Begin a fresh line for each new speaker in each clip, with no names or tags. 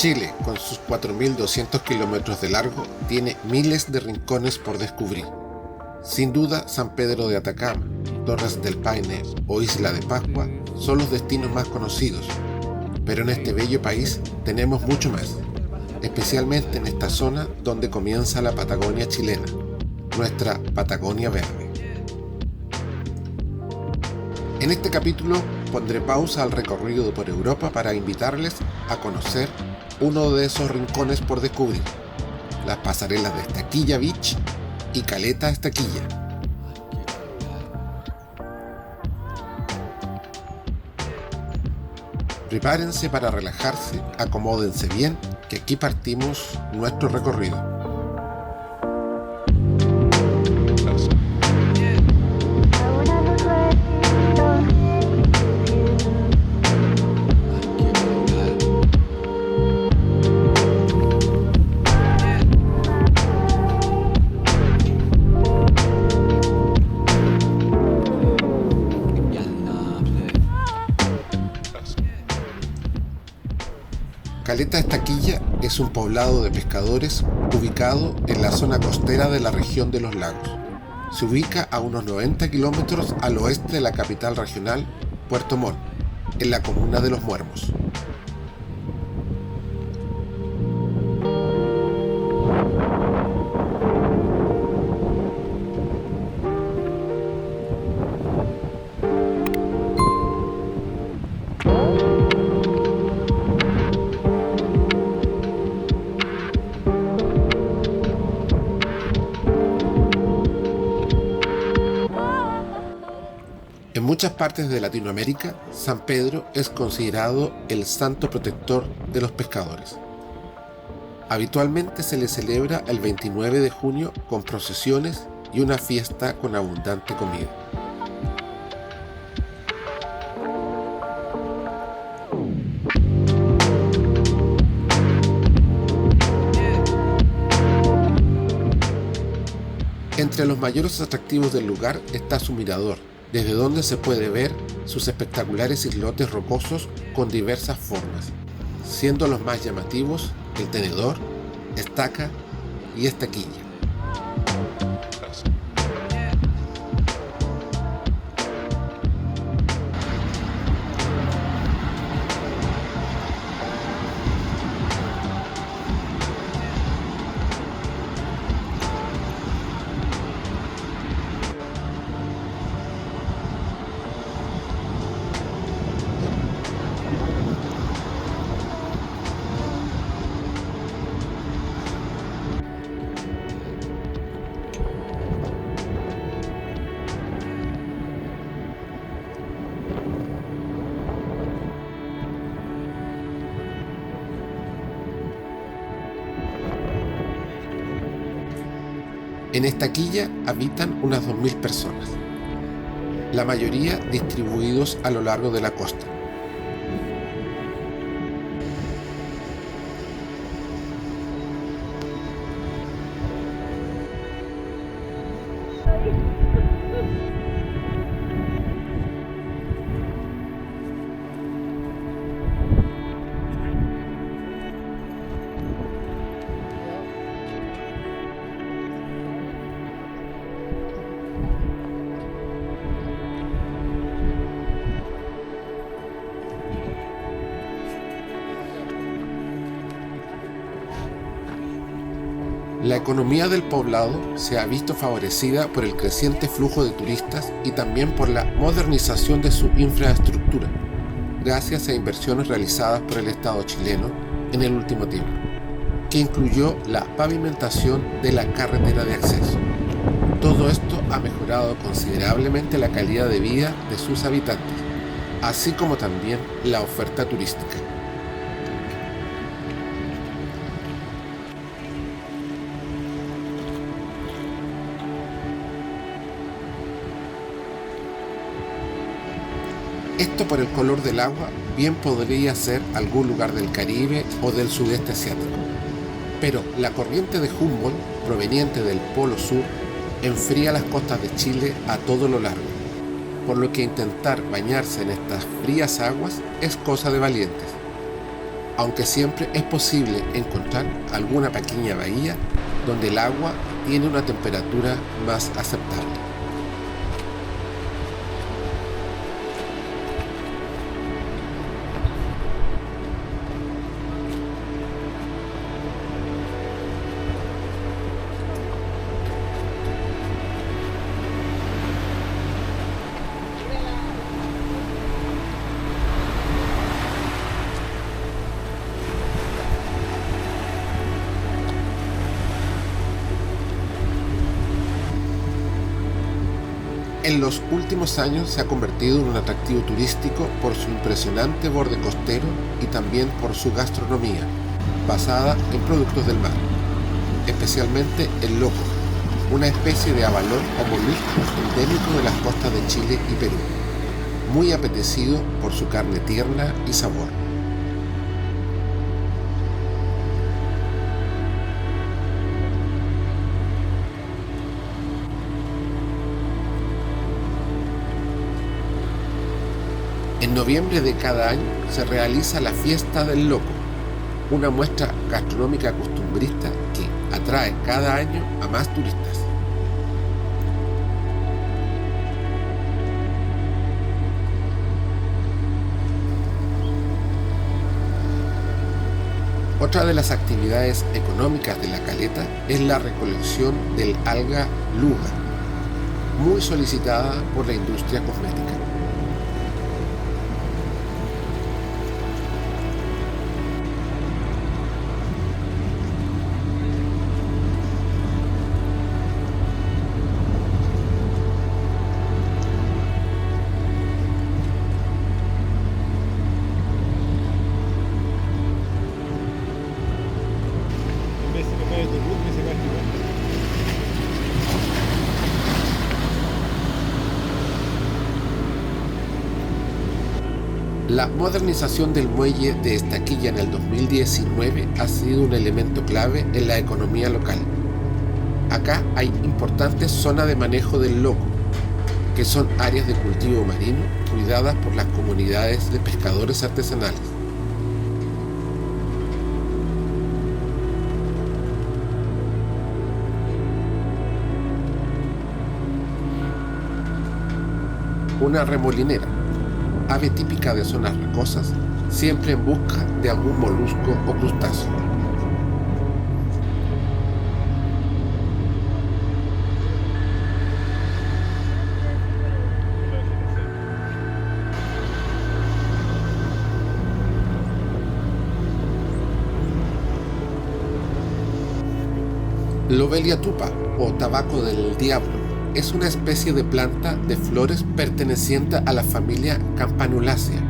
Chile, con sus 4.200 kilómetros de largo, tiene miles de rincones por descubrir. Sin duda, San Pedro de Atacama, Torres del Paine o Isla de Pascua son los destinos más conocidos, pero en este bello país tenemos mucho más, especialmente en esta zona donde comienza la Patagonia chilena, nuestra Patagonia Verde. En este capítulo pondré pausa al recorrido por Europa para invitarles a conocer uno de esos rincones por descubrir, las pasarelas de Estaquilla Beach y Caleta Estaquilla. Prepárense para relajarse, acomódense bien, que aquí partimos nuestro recorrido. Caleta Estaquilla es un poblado de pescadores ubicado en la zona costera de la región de los lagos. Se ubica a unos 90 kilómetros al oeste de la capital regional, Puerto Montt, en la comuna de Los Muermos. En muchas partes de Latinoamérica, San Pedro es considerado el santo protector de los pescadores. Habitualmente se le celebra el 29 de junio con procesiones y una fiesta con abundante comida. Entre los mayores atractivos del lugar está su mirador, desde donde se puede ver sus espectaculares islotes rocosos con diversas formas, siendo los más llamativos el Tenedor, Estaca y Estaquilla. En Estaquilla habitan unas 2.000 personas, la mayoría distribuidos a lo largo de la costa. La economía del poblado se ha visto favorecida por el creciente flujo de turistas y también por la modernización de su infraestructura, gracias a inversiones realizadas por el Estado chileno en el último tiempo, que incluyó la pavimentación de la carretera de acceso. Todo esto ha mejorado considerablemente la calidad de vida de sus habitantes, así como también la oferta turística. Esto por el color del agua bien podría ser algún lugar del Caribe o del sudeste asiático. Pero la corriente de Humboldt, proveniente del Polo Sur, enfría las costas de Chile a todo lo largo, por lo que intentar bañarse en estas frías aguas es cosa de valientes. aunque siempre es posible encontrar alguna pequeña bahía donde el agua tiene una temperatura más aceptable. En los últimos años se ha convertido en un atractivo turístico por su impresionante borde costero y también por su gastronomía, basada en productos del mar, especialmente el loco, una especie de abalón o molusco endémico de las costas de Chile y Perú, muy apetecido por su carne tierna y sabor. En noviembre de cada año se realiza la Fiesta del Loco, una muestra gastronómica costumbrista que atrae cada año a más turistas. Otra de las actividades económicas de la caleta es la recolección del alga luga, muy solicitada por la industria cosmética. La modernización del muelle de Estaquilla en el 2019 ha sido un elemento clave en la economía local. Acá hay importantes zonas de manejo del loco, que son áreas de cultivo marino cuidadas por las comunidades de pescadores artesanales. Una remolinera, ave típica de zonas rocosas, siempre en busca de algún molusco o crustáceo. Lobelia tupa o tabaco del diablo es una especie de planta de flores perteneciente a la familia Campanulaceae.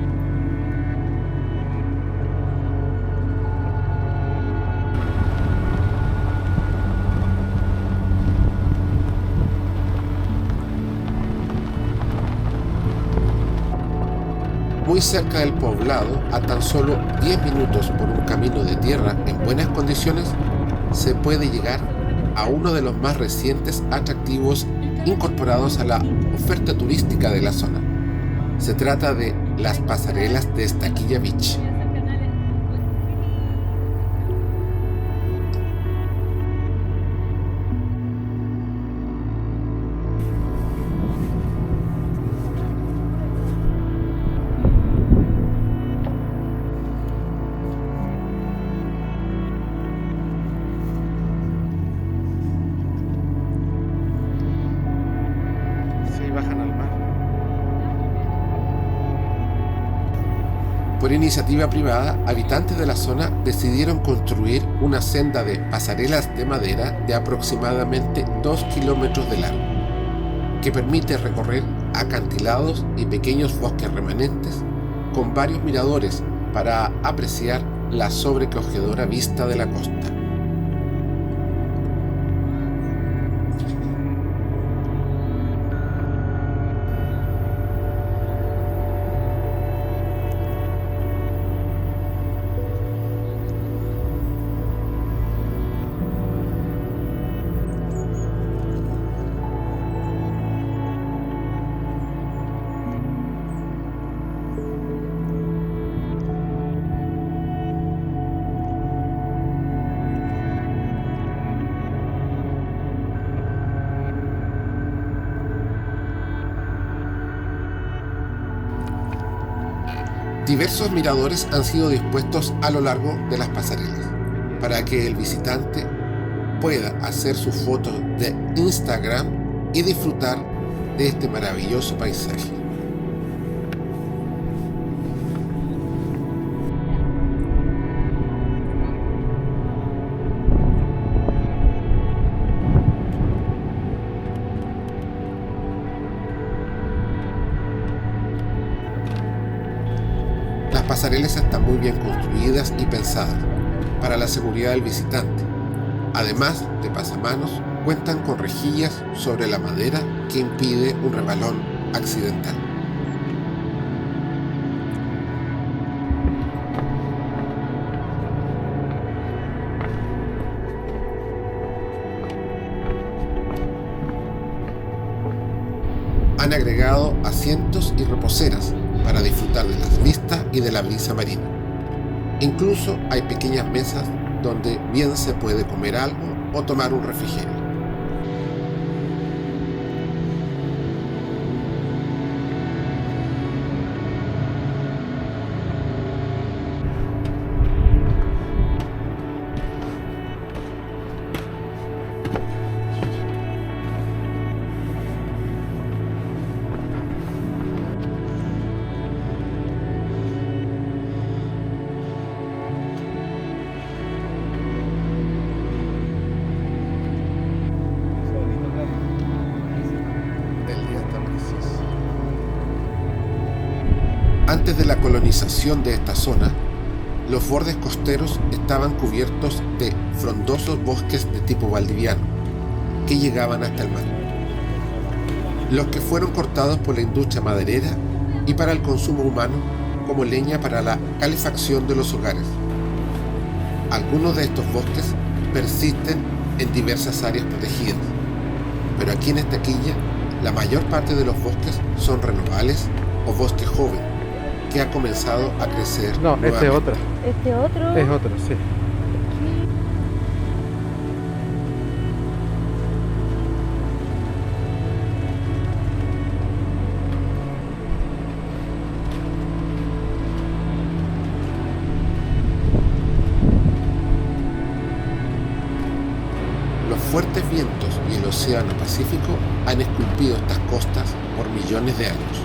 Muy cerca del poblado, a tan solo 10 minutos por un camino de tierra en buenas condiciones, se puede llegar a uno de los más recientes atractivos incorporados a la oferta turística de la zona. Se trata de las pasarelas de Estaquilla Beach. Por iniciativa privada, habitantes de la zona decidieron construir una senda de pasarelas de madera de aproximadamente 2 kilómetros de largo, que permite recorrer acantilados y pequeños bosques remanentes con varios miradores para apreciar la sobrecogedora vista de la costa. Diversos miradores han sido dispuestos a lo largo de las pasarelas para que el visitante pueda hacer sus fotos de Instagram y disfrutar de este maravilloso paisaje. Las pasarelas están muy bien construidas y pensadas para la seguridad del visitante. Además de pasamanos, cuentan con rejillas sobre la madera que impide un resbalón accidental. Han agregado asientos y reposeras para disfrutar de las vistas y de la brisa marina. Incluso hay pequeñas mesas donde bien se puede comer algo o tomar un refrigerio. Antes de la colonización de esta zona, los bordes costeros estaban cubiertos de frondosos bosques de tipo valdiviano, que llegaban hasta el mar. Los que fueron cortados por la industria maderera y para el consumo humano como leña para la calefacción de los hogares. Algunos de estos bosques persisten en diversas áreas protegidas, pero aquí en Estaquilla la mayor parte de los bosques son renovales o bosque joven, que ha comenzado a crecer.
No,
nuevamente.
este es otro.
¿Este otro?
Es otro, sí.
Los fuertes vientos y el océano Pacífico han esculpido estas costas por millones de años.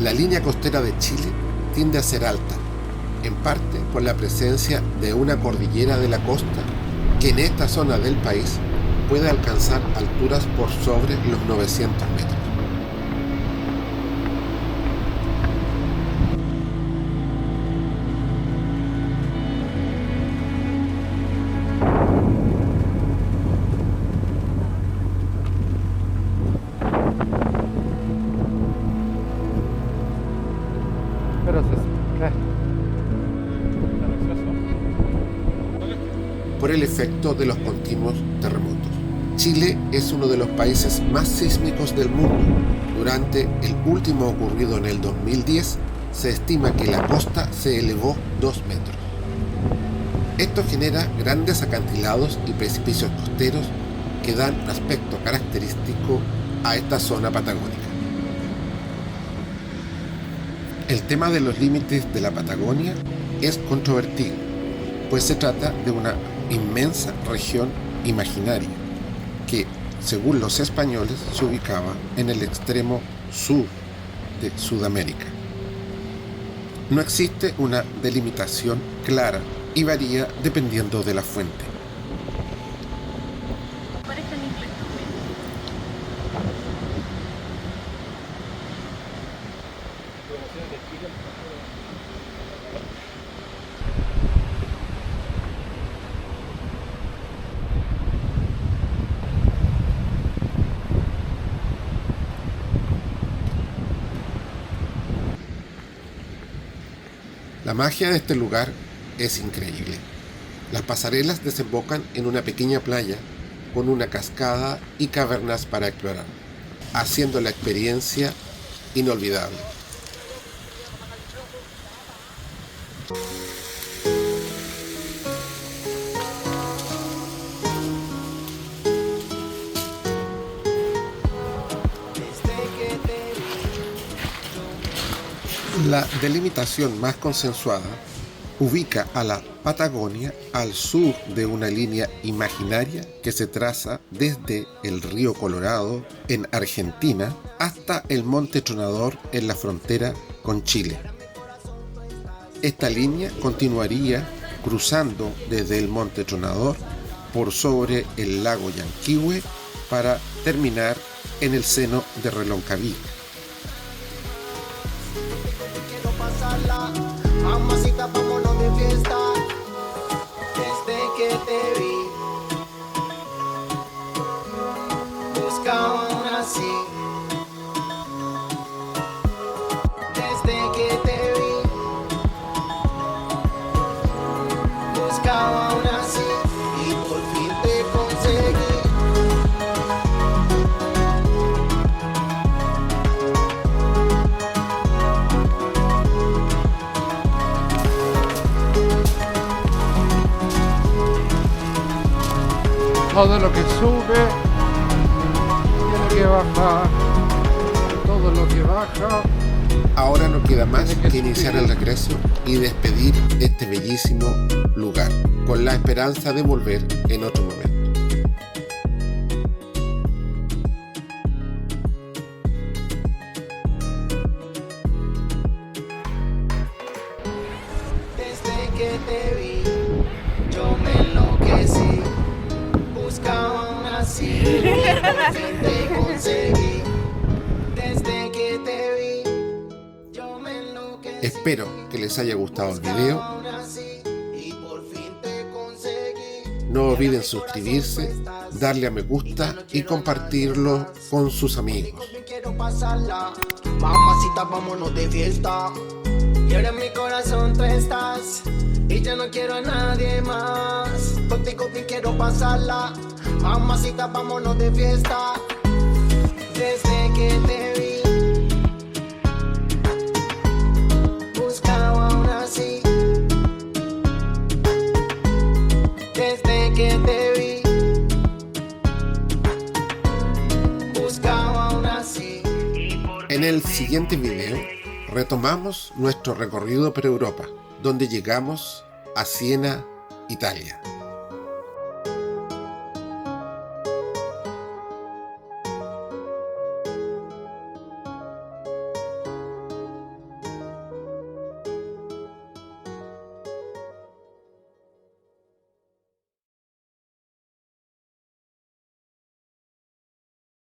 La línea costera de Chile tiende a ser alta, en parte por la presencia de una cordillera de la costa que en esta zona del país puede alcanzar alturas por sobre los 900 metros.
Pero
Por el efecto de los continuos terremotos. Chile es uno de los países más sísmicos del mundo. Durante el último ocurrido en el 2010, se estima que la costa se elevó 2 metros. Esto genera grandes acantilados y precipicios costeros que dan un aspecto característico a esta zona patagónica. El tema de los límites de la Patagonia es controvertido, pues se trata de una inmensa región imaginaria que, según los españoles, se ubicaba en el extremo sur de Sudamérica. No existe una delimitación clara y varía dependiendo de la fuente. La magia de este lugar es increíble. Las pasarelas desembocan en una pequeña playa con una cascada y cavernas para explorar, haciendo la experiencia inolvidable. La delimitación más consensuada ubica a la Patagonia al sur de una línea imaginaria que se traza desde el río Colorado en Argentina hasta el Monte Tronador en la frontera con Chile. Esta línea continuaría cruzando desde el Monte Tronador por sobre el lago Yanquihue para terminar en el seno de Reloncaví.
Mamacita, vámonos de fiesta. Desde que te vi, buscaba una así. Desde que te vi, buscaba una así. Y por fin te conseguí.
Todo lo que sube tiene que bajar, todo lo que baja.
Ahora no queda más que iniciar el regreso y despedir este bellísimo lugar, con la esperanza de volver en otro momento.
Desde que te vi, yo me enloquecí. Buscaba una así, y por fin te conseguí. Desde que te vi, yo me enloquecí.
Espero que les haya gustado el video.
Buscaba una así, y por fin te conseguí.
No olviden suscribirse, darle a me gusta y compartirlo con sus amigos.
Quiero pasarla, mamacita, vámonos de fiesta. Y ahora en mi corazón tú estás, y ya no quiero a nadie más. Contigo bien quiero pasarla, mamacita, vámonos de fiesta. Desde que te vi, buscaba una así. Desde que te vi, buscaba una así.
En el siguiente video retomamos nuestro recorrido por Europa, donde llegamos a Siena, Italia.